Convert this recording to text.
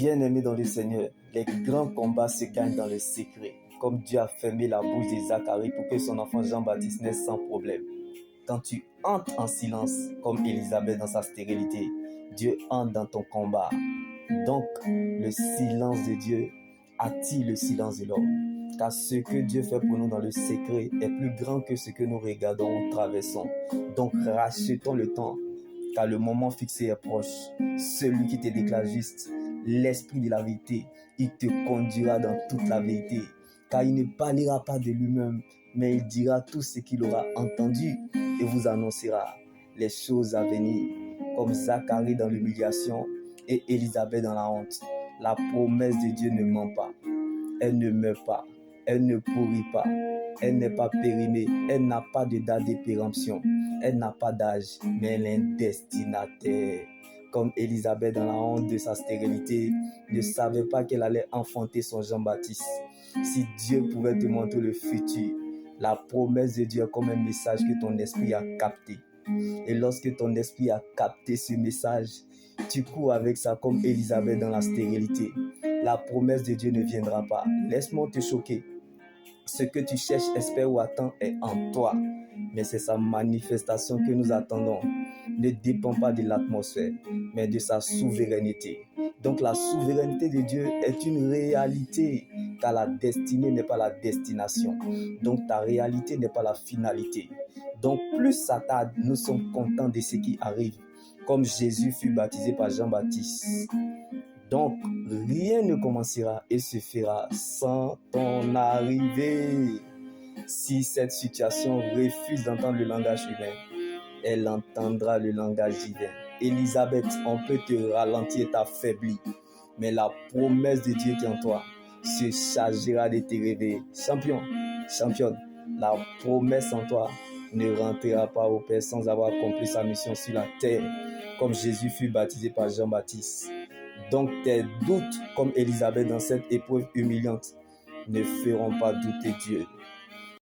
Bien-aimés dans le Seigneur, les grands combats se gagnent dans le secret, comme Dieu a fermé la bouche de Zacharie pour que son enfant Jean-Baptiste naisse sans problème. Quand tu entres en silence, comme Élisabeth dans sa stérilité, Dieu entre dans ton combat. Donc, le silence de Dieu attire le silence de l'homme. Car ce que Dieu fait pour nous dans le secret est plus grand que ce que nous regardons ou traversons. Donc, rachetons le temps, car le moment fixé est proche. Celui qui te déclare juste, l'esprit de la vérité, il te conduira dans toute la vérité. Car il ne parlera pas de lui-même, mais il dira tout ce qu'il aura entendu et vous annoncera les choses à venir. Comme Zacharie dans l'humiliation et Élisabeth dans la honte. La promesse de Dieu ne ment pas. Elle ne meurt pas. Elle ne pourrit pas. Elle n'est pas périmée. Elle n'a pas de date de péremption. Elle n'a pas d'âge, mais elle est un destinataire. Comme Élisabeth dans la honte de sa stérilité, ne savait pas qu'elle allait enfanter son Jean-Baptiste. Si Dieu pouvait te montrer le futur, la promesse de Dieu est comme un message que ton esprit a capté. Et lorsque ton esprit a capté ce message, tu cours avec ça comme Élisabeth dans la stérilité. La promesse de Dieu ne viendra pas. Laisse-moi te choquer. Ce que tu cherches, espères ou attends est en toi. Mais c'est sa manifestation que nous attendons. Ne dépend pas de l'atmosphère, mais de sa souveraineté. Donc la souveraineté de Dieu est une réalité, car la destinée n'est pas la destination. Donc ta réalité n'est pas la finalité. Donc plus ça tarde, nous sommes contents de ce qui arrive. Comme Jésus fut baptisé par Jean-Baptiste. Donc rien ne commencera et se fera sans ton arrivée. Si cette situation refuse d'entendre le langage humain, elle entendra le langage divin. Élisabeth, on peut te ralentir et t'affaiblir, mais la promesse de Dieu qui est en toi se chargera de te réveiller. Championne, la promesse en toi ne rentrera pas au Père sans avoir accompli sa mission sur la terre, comme Jésus fut baptisé par Jean-Baptiste. Donc tes doutes, comme Élisabeth dans cette épreuve humiliante, ne feront pas douter Dieu.